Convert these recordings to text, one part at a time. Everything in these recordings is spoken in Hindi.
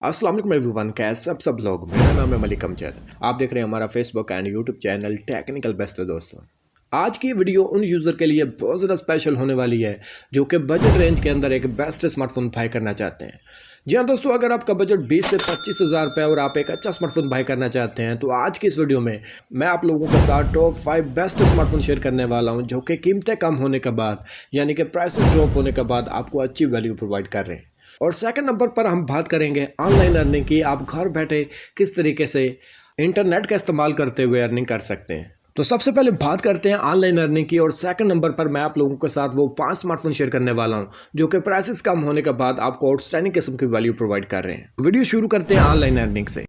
अस्सलाम वालेकुम एवरीवन, कैसे सब लोग। मेरा नाम है मलिक अमजद। आप देख रहे हैं हमारा Facebook and YouTube channel technical best. दोस्तों, आज की वीडियो उन यूज़र के लिए बहुत ज़्यादा स्पेशल होने वाली है जो कि बजट रेंज के अंदर एक बेस्ट स्मार्टफोन बाय करना चाहते हैं। जी हाँ दोस्तों, अगर आपका बजट 20 से 25 हज़ार रुपये और आप एक अच्छा स्मार्टफोन बाय करना चाहते हैं तो आज की इस वीडियो में मैं आप लोगों के साथ टॉप 5 बेस्ट स्मार्टफोन शेयर करने वाला हूँ जो कि कीमतें कम होने के बाद यानी कि प्राइसेस ड्रॉप होने के बाद आपको अच्छी वैल्यू प्रोवाइड कर रहे हैं। और सेकंड नंबर पर हम बात करेंगे ऑनलाइन अर्निंग की। आप घर बैठे किस तरीके से इंटरनेट का इस्तेमाल करते हुए अर्निंग कर सकते हैं। तो सबसे पहले बात करते हैं ऑनलाइन अर्निंग की और सेकंड नंबर पर मैं आप लोगों के साथ वो 5 स्मार्टफोन शेयर करने वाला हूं जो कि प्राइसेस कम होने के बाद आपको आउटस्टैंडिंग किस्म की वैल्यू प्रोवाइड कर रहे हैं। वीडियो शुरू करते हैं ऑनलाइन अर्निंग से।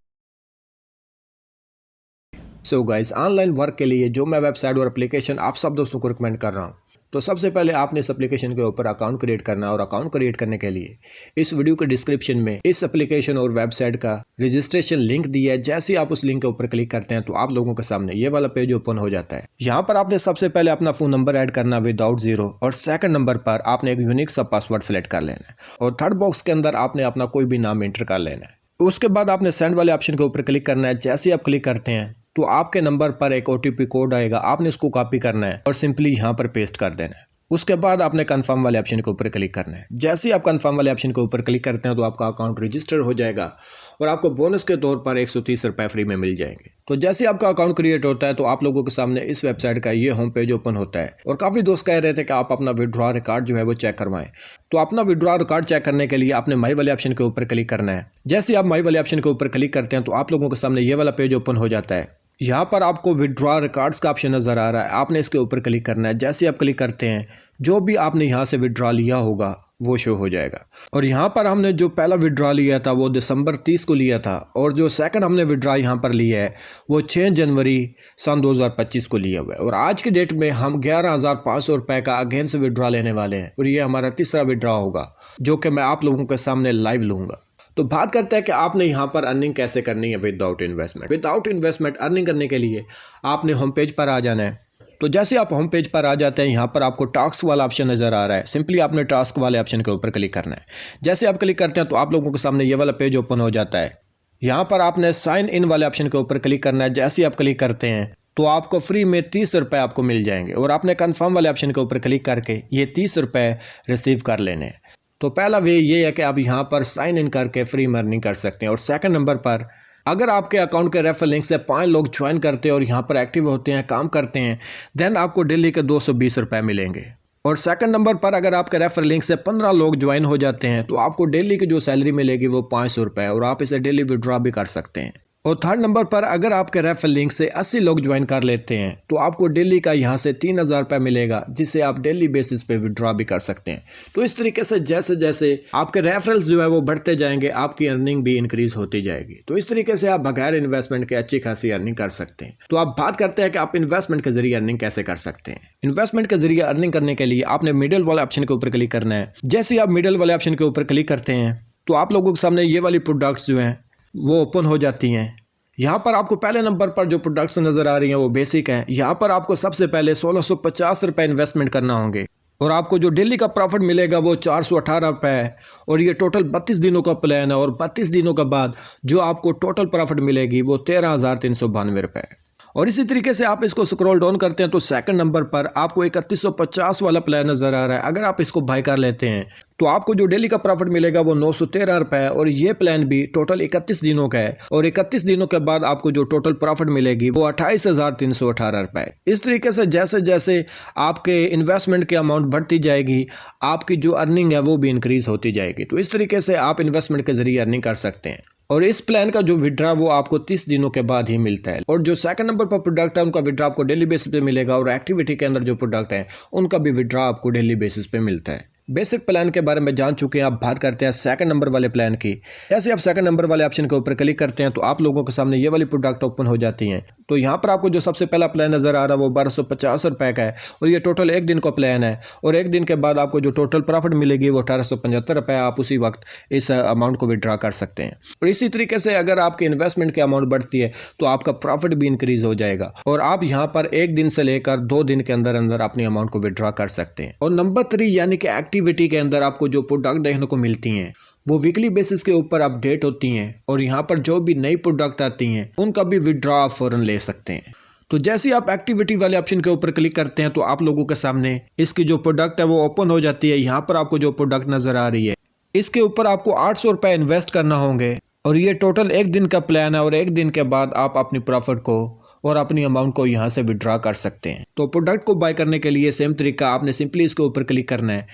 सो गाइस, ऑनलाइन वर्क के लिए जो मैं वेबसाइट और एप्लीकेशन आप सब दोस्तों को रिकमेंड कर रहा हूँ, तो सबसे पहले आपने इस एप्लीकेशन के ऊपर अकाउंट क्रिएट करना है। और अकाउंट क्रिएट करने के लिए इस वीडियो के डिस्क्रिप्शन में इस एप्लीकेशन और वेबसाइट का रजिस्ट्रेशन लिंक दिया है। जैसे ही आप उस लिंक के ऊपर क्लिक करते हैं तो आप लोगों के सामने ये वाला पेज ओपन हो जाता है। यहाँ पर आपने सबसे पहले अपना फोन नंबर ऐड करना विदाउट जीरो, और सेकंड नंबर पर आपने एक यूनिक सा पासवर्ड सेलेक्ट कर लेना है, और थर्ड बॉक्स के अंदर आपने अपना कोई भी नाम एंटर कर लेना है। उसके बाद आपने सेंड वाले ऑप्शन के ऊपर क्लिक करना है। जैसे ही आप क्लिक करते हैं तो आपके नंबर पर एक OTP कोड आएगा, आपने उसको कॉपी करना है और सिंपली यहाँ पर पेस्ट कर देना है। उसके बाद आपने कंफर्म वाले ऑप्शन के ऊपर क्लिक करना है। जैसे ही आप कंफर्म वाले ऑप्शन के ऊपर क्लिक करते हैं तो आपका अकाउंट रजिस्टर हो जाएगा और आपको बोनस के तौर पर 130 रुपये फ्री में मिल जाएंगे। तो जैसे ही आपका अकाउंट क्रिएट होता है तो आप लोगों के सामने इस वेबसाइट का ये होम पेज ओपन होता है। और काफ़ी दोस्त कह रहे थे कि आप अपना विड्रॉ रिकॉर्ड जो है वो चेक करवाएं। तो अपना विड्रॉ रिकॉर्ड चेक करने के लिए आपने माई वाले ऑप्शन के ऊपर क्लिक करना है। जैसे ही आप माई वाले ऑप्शन के ऊपर क्लिक करते हैं तो आप लोगों के सामने ये वाला पेज ओपन हो जाता है। यहाँ पर आपको विड्रॉ रिकॉर्ड्स का ऑप्शन नज़र आ रहा है, आपने इसके ऊपर क्लिक करना है। जैसे आप क्लिक करते हैं जो भी आपने यहाँ से विड्रॉ लिया होगा वो शो हो जाएगा। और यहाँ पर हमने जो पहला विड्रॉ लिया था वो दिसंबर 30 को लिया था, और जो सेकंड हमने विड्रॉ यहाँ पर लिया है वो 6 जनवरी सन 2025 को लिया हुआ है। और आज की डेट में हम 11,500 रुपये का अगेन से विड्रॉ लेने वाले हैं, और ये हमारा तीसरा विड्रॉ होगा जो कि मैं आप लोगों के सामने लाइव लूँगा। तो बात करते हैं कि आपने यहाँ पर अर्निंग कैसे करनी है without investment. Without investment earning करने के लिए आपने होम पेज पर आ जाना है। तो जैसे आप होम पेज पर आ जाते हैं, यहाँ पर आपको टास्क वाला ऑप्शन नज़र आ रहा है। सिंपली आपने टास्क वाले ऑप्शन के ऊपर क्लिक करना है। जैसे आप क्लिक करते हैं तो आप लोगों के सामने ये वाला पेज ओपन हो जाता है। यहाँ पर आपने साइन इन वाले ऑप्शन के ऊपर क्लिक करना है। जैसे आप क्लिक करते हैं तो आपको फ्री में 30 रुपये आपको मिल जाएंगे, और आपने कन्फर्म वाले ऑप्शन के ऊपर क्लिक करके ये 30 रुपये रिसीव कर लेने हैं। तो पहला वे ये है कि आप यहाँ पर साइन इन करके फ्री में अर्निंग कर सकते हैं। और सेकंड नंबर पर अगर आपके अकाउंट के रेफर लिंक से 5 लोग ज्वाइन करते हैं और यहाँ पर एक्टिव होते हैं, काम करते हैं, देन आपको डेली के 220 रुपये मिलेंगे। और सेकंड नंबर पर अगर आपके रेफर लिंक से 15 लोग ज्वाइन हो जाते हैं तो आपको डेली की जो सैलरी मिलेगी वो 500 रुपये, और आप इसे डेली विड्रॉ भी कर सकते हैं। और थर्ड नंबर पर अगर आपके रेफर लिंक से 80 लोग ज्वाइन कर लेते हैं तो आपको डेली का यहाँ से 3,000 रुपये मिलेगा, जिसे आप डेली बेसिस पे विड्रॉ भी कर सकते हैं। तो इस तरीके से जैसे जैसे आपके रेफरल्स जो है वो बढ़ते जाएंगे, आपकी अर्निंग भी इंक्रीज होती जाएगी। तो इस तरीके से आप बगैर इन्वेस्टमेंट के अच्छी खासी अर्निंग कर सकते हैं। तो आप बात करते हैं कि आप इन्वेस्टमेंट के जरिए अर्निंग कैसे कर सकते हैं। इन्वेस्टमेंट के जरिए अर्निंग करने के लिए आपने मिडिल वाले ऑप्शन के ऊपर क्लिक करना है। जैसे आप मिडिल वाले ऑप्शन के ऊपर क्लिक करते हैं तो आप लोगों के सामने ये वाली प्रोडक्ट्स जो हैं वो ओपन हो जाती हैं। यहाँ पर आपको पहले नंबर पर जो प्रोडक्ट्स नज़र आ रही हैं वो बेसिक हैं। यहाँ पर आपको सबसे पहले 1650 रुपये इन्वेस्टमेंट करना होंगे, और आपको जो डेली का प्रॉफिट मिलेगा वो 418 रुपये है। और ये टोटल 32 दिनों का प्लान है, और 32 दिनों के बाद जो आपको टोटल प्रॉफिट मिलेगी वो 13,392 रुपये है। और इसी तरीके से आप इसको स्क्रॉल डाउन करते हैं तो सेकंड नंबर पर आपको 3150 वाला प्लान नज़र आ रहा है। अगर आप इसको बाय कर लेते हैं तो आपको जो डेली का प्रॉफिट मिलेगा वो 913 रुपये है, और ये प्लान भी टोटल 31 दिनों का है। और 31 दिनों के बाद आपको जो टोटल प्रॉफिट मिलेगी वो 28,318 रुपये है। इस तरीके से जैसे जैसे आपके इन्वेस्टमेंट की अमाउंट बढ़ती जाएगी, आपकी जो अर्निंग है वो भी इंक्रीज होती जाएगी। तो इस तरीके से आप इन्वेस्टमेंट के जरिए अर्निंग कर सकते हैं। और इस प्लान का जो विड्रॉ वो आपको 30 दिनों के बाद ही मिलता है। और जो सेकंड नंबर पर प्रोडक्ट है उनका विड्रॉ आपको डेली बेसिस पे मिलेगा, और एक्टिविटी के अंदर जो प्रोडक्ट है उनका भी विड्रॉ आपको डेली बेसिस पे मिलता है। बेसिक प्लान के बारे में जान चुके हैं, आप बात करते हैं सेकंड नंबर वाले प्लान की। जैसे आप सेकंड नंबर वाले ऑप्शन के ऊपर क्लिक करते हैं तो आप लोगों के सामने ये वाली प्रोडक्ट ओपन हो जाती हैं। तो यहाँ पर आपको जो सबसे पहला प्लान नज़र आ रहा है वो 1250 रुपये का है, और ये टोटल एक दिन का प्लान है। और एक दिन के बाद आपको जो टोटल प्रॉफिट मिलेगी वो 1875 रुपये, आप उसी वक्त इस अमाउंट को विड्रॉ कर सकते हैं। और इसी तरीके से अगर आपकी इन्वेस्टमेंट की अमाउंट बढ़ती है तो आपका प्रॉफिट भी इंक्रीज हो जाएगा, और आप यहाँ पर एक दिन से लेकर 2 दिन के अंदर अंदर अपनी अमाउंट को विड्रॉ कर सकते हैं। और नंबर 3 यानी कि एक्टिविटी के अंदर आपको जो प्रोडक्ट देखने को मिलती हैं वो वीकली बेसिस के ऊपर अपडेट होती हैं और यहाँ पर जो भी नई प्रोडक्ट आती हैं उनका भी विड्रॉ आप फौरन ले सकते हैं। तो जैसे आप एक्टिविटी वाले ऑप्शन के ऊपर क्लिक करते हैं तो आप लोगों के सामने इसकी जो प्रोडक्ट है वो ओपन हो जाती है। यहाँ पर आपको जो प्रोडक्ट नजर आ रही है इसके ऊपर आपको 800 रुपये इन्वेस्ट करना होंगे और ये टोटल एक दिन का प्लान है और एक दिन के बाद आप अपनी प्रॉफिट को और अपनी अमाउंट को यहाँ से विड्रॉ कर सकते हैं। तो प्रोडक्ट को बाय करने के लिए सेम तरीका, आपने सिंपली इसके ऊपर क्लिक करना है।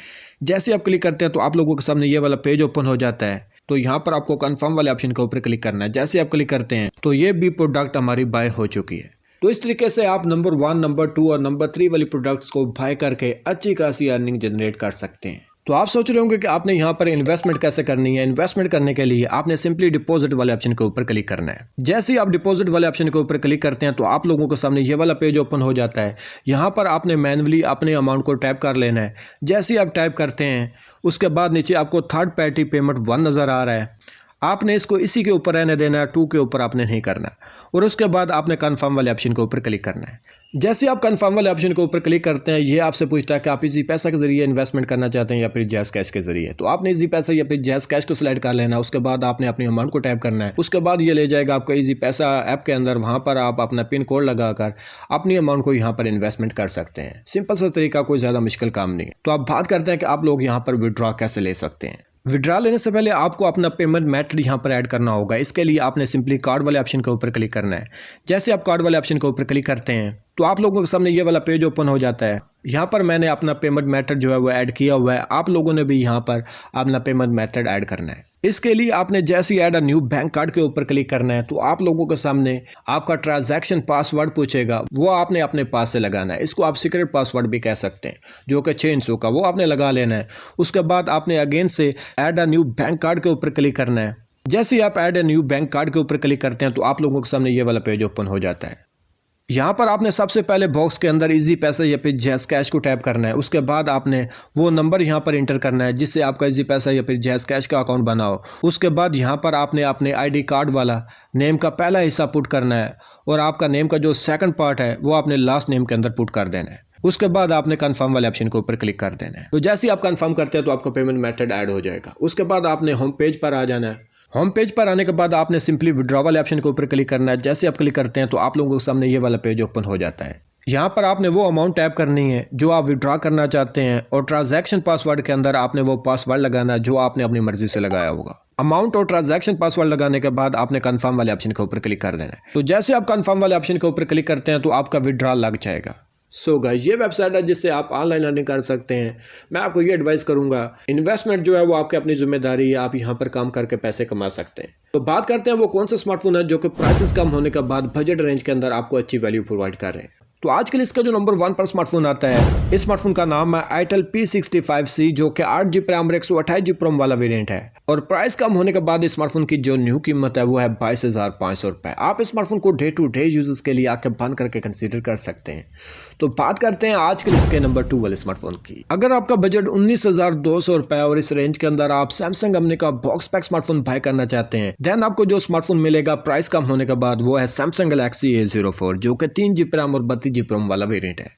जैसे आप क्लिक करते हैं तो आप लोगों के सामने ये वाला पेज ओपन हो जाता है। तो यहाँ पर आपको कंफर्म वाले ऑप्शन के ऊपर क्लिक करना है। जैसे आप क्लिक करते हैं तो ये भी प्रोडक्ट हमारी बाय हो चुकी है। तो इस तरीके से आप नंबर 1, नंबर 2 और नंबर 3 वाली प्रोडक्ट्स को बाय करके अच्छी खासी अर्निंग जनरेट कर सकते हैं। तो आप सोच रहे होंगे कि आपने यहाँ पर इन्वेस्टमेंट कैसे करनी है। इन्वेस्टमेंट करने के लिए आपने सिंपली डिपॉजिट वाले ऑप्शन के ऊपर क्लिक करना है। जैसे ही आप डिपॉजिट वाले ऑप्शन के ऊपर क्लिक करते हैं तो आप लोगों के सामने ये वाला पेज ओपन हो जाता है। यहाँ पर आपने मैन्युअली अपने अमाउंट को टाइप कर लेना है। जैसे ही आप टाइप करते हैं उसके बाद नीचे आपको थर्ड पार्टी पेमेंट 1 नज़र आ रहा है। आपने इसको इसी के ऊपर रहने देना है, 2 के ऊपर आपने नहीं करना। और उसके बाद आपने कन्फर्म वाले ऑप्शन के ऊपर क्लिक करना है। जैसे आप कन्फर्म वाले ऑप्शन के ऊपर क्लिक करते हैं ये आपसे पूछता है कि आप इजी पैसा के जरिए इन्वेस्टमेंट करना चाहते हैं या फिर जैज़ कैश के जरिए। तो आपने इजी पैसा या फिर जैज़ कैश को सिलेक्ट कर लेना। उसके बाद आपने अपनी अमाउंट को टाइप करना है। उसके बाद ये ले जाएगा आपको इजी पैसा ऐप के अंदर। वहां पर आप अपना पिन कोड लगाकर अपनी अमाउंट को यहाँ पर इन्वेस्टमेंट कर सकते हैं। सिंपल सा तरीका, कोई ज्यादा मुश्किल काम नहीं है। तो आप बात करते हैं कि आप लोग यहाँ पर विड्रॉ कैसे ले सकते हैं। विड्रॉ लेने से पहले आपको अपना पेमेंट मेथड यहाँ पर ऐड करना होगा। इसके लिए आपने सिंपली कार्ड वाले ऑप्शन के ऊपर क्लिक करना है। जैसे आप कार्ड वाले ऑप्शन के ऊपर क्लिक करते हैं तो आप लोगों के सामने ये वाला पेज ओपन हो जाता है। यहाँ पर मैंने अपना पेमेंट मेथड जो है वो ऐड किया हुआ है। आप लोगों ने भी यहाँ पर अपना पेमेंट मेथड ऐड करना है। इसके लिए आपने जैसे add a new bank card के ऊपर क्लिक करना है तो आप लोगों के सामने आपका ट्रांजैक्शन पासवर्ड पूछेगा, वो आपने अपने पास से लगाना है। इसको आप सीक्रेट पासवर्ड भी कह सकते हैं, जो कि 6 अंकों का, वो आपने लगा लेना है। उसके बाद आपने अगेन से add a new bank card के ऊपर क्लिक करना है। जैसे ही आप add a new bank card के ऊपर क्लिक करते हैं तो आप लोगों के सामने ये वाला पेज ओपन हो जाता है। यहाँ पर आपने सबसे पहले बॉक्स के अंदर इजी पैसा या फिर जैज़ कैश को टैप करना है। उसके बाद आपने वो नंबर यहाँ पर इंटर करना है जिससे आपका इजी पैसा या फिर जैज़ कैश का अकाउंट बना हो। उसके बाद यहाँ पर आपने अपने आईडी कार्ड वाला नेम का पहला हिस्सा पुट करना है और आपका नेम का जो सेकंड पार्ट है वो आपने लास्ट नेम के अंदर पुट कर देना है। उसके बाद आपने कंफर्म वाले ऑप्शन के ऊपर क्लिक कर देना है। तो जैसे ही आप कंफर्म करते हैं तो आपका पेमेंट मेथड ऐड हो जाएगा। उसके बाद आपने होम पेज पर आ जाना है। होम पेज पर आने के बाद आपने सिंपली विड्रॉ वाले ऑप्शन के ऊपर क्लिक करना है। जैसे आप क्लिक करते हैं तो आप लोगों के सामने ये वाला पेज ओपन हो जाता है। यहाँ पर आपने वो अमाउंट टैप करनी है जो आप विड्रॉ करना चाहते हैं और ट्रांजैक्शन पासवर्ड के अंदर आपने वो पासवर्ड लगाना है जो आपने अपनी मर्जी से लगाया होगा। अमाउंट और ट्रांजैक्शन पासवर्ड लगाने के बाद आपने कंफर्म वाले ऑप्शन के ऊपर क्लिक कर देना है। तो जैसे आप कंफर्म वाले ऑप्शन के ऊपर क्लिक करते हैं तो आपका विड्रॉ लग जाएगा। सो गाइस, ये वेबसाइट है जिससे आप ऑनलाइन अर्निंग कर सकते हैं। मैं आपको ये एडवाइस करूंगा, इन्वेस्टमेंट जो है वो आपकी अपनी जिम्मेदारी है। आप यहाँ पर काम करके पैसे कमा सकते हैं। तो बात करते हैं वो कौन सा स्मार्टफोन है जो कि प्राइसेस कम होने के बाद बजट रेंज के अंदर आपको अच्छी वैल्यू प्रोवाइड कर रहे हैं। तो आजकल इसका जो नंबर 1 पर स्मार्टफोन आता है, इस स्मार्टफोन का नाम है आईटेल P65C, जो कि 8GB रैम और 128GB रोम वाला वेरिएंट है। और प्राइस कम होने के बाद इस स्मार्टफोन की जो न्यू कीमत है वो है 22,500 रुपए। आप इस स्मार्टफोन को डे टू डे यूजर्स के लिए आके बंद करके कंसीडर कर सकते हैं। तो बात करते हैं आजकल इसके नंबर 2 वाले स्मार्टफोन की। अगर आपका बजट 19,200 रुपए और इस रेंज के अंदर आप सैमसंग कंपनी का बॉक्स पैक स्मार्टफोन बाय करना चाहते हैं, देन आपको जो स्मार्टफोन मिलेगा प्राइस कम होने के बाद वो है सैमसंग गैलेक्सी A04, जो कि 3GB रैम और 32GB रोम वाला वेरिएंट है।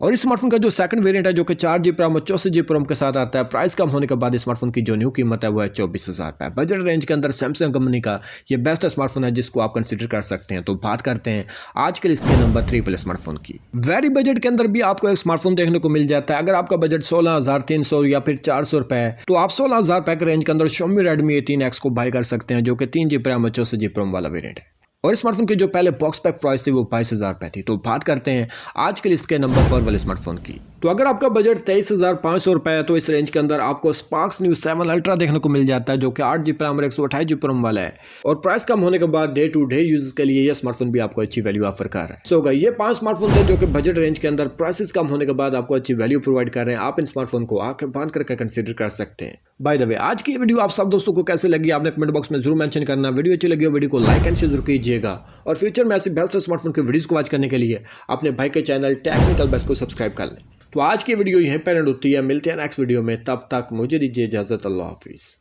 और इस स्मार्टफोन का जो सेकंड वेरिएंट है जो कि 4GB रैम और 64GB रोम के साथ आता है, प्राइस कम होने के बाद इस स्मार्टफोन की जो न्यू कीमत है वो है 24,000 रुपए। बजट रेंज के अंदर सैमसंग कंपनी का ये बेस्ट स्मार्टफोन है जिसको आप कंसीडर कर सकते हैं। तो बात करते हैं आजकल इसके नंबर 3 वाले स्मार्टफोन की। वेरी बजट के अंदर भी आपको एक स्मार्टफोन देखने को मिल जाता है। अगर आपका बजट 16,300 या फिर 400 रुपए है तो आप 16,000 रुपए के रेंज के अंदर Xiaomi Redmi A13X को बाय कर सकते हैं, जो कि 3GB रैम और 64GB रोम वाला वेरिएंट है। और स्मार्टफोन की जो पहले बॉक्स पैक प्राइस थी वो 22,000 रुपए थी। तो बात करते हैं आजकल इसके नंबर 4 वाले स्मार्टफोन की। तो अगर आपका बजट 23,500 रुपए है तो इस रेंज के अंदर आपको Sparx Neo 7 Ultra देखने को मिल जाता है, जो कि 8GB रैम और 128GB रोम वाला है। और प्राइस कम होने के बाद डे टू डे यूजर्स के लिए यह स्मार्टफोन भी आपको अच्छी वैल्यू ऑफर कर रहा है। सो गाइस, ये 5 स्मार्टफोन थे जो कि बजट रेंज के अंदर प्राइसेस कम होने के बाद आपको अच्छी वैल्यू प्रोवाइड कर रहे हैं। आप इन स्मार्टफोन को आके बांध करके कंसीडर कर सकते हैं। बाय द वे, आज की वीडियो आप सब दोस्तों को कैसे लगी आपने कमेंट बॉक्स में जरूर मेंशन करना। वीडियो अच्छी लगी हो वीडियो को लाइक एंड शेयर जरूर कीजिएगा। और फ्यूचर में ऐसे बेस्ट स्मार्टफोन के वीडियोस को वॉच करने के लिए अपने भाई के चैनल टेक्निकल बेस्ट को सब्सक्राइब कर लें। तो आज की वीडियो यहीं पर एंड होती है। मिलते हैं नेक्स्ट वीडियो में, तब तक मुझे दीजिए इजाजत। अल्लाह हाफिज।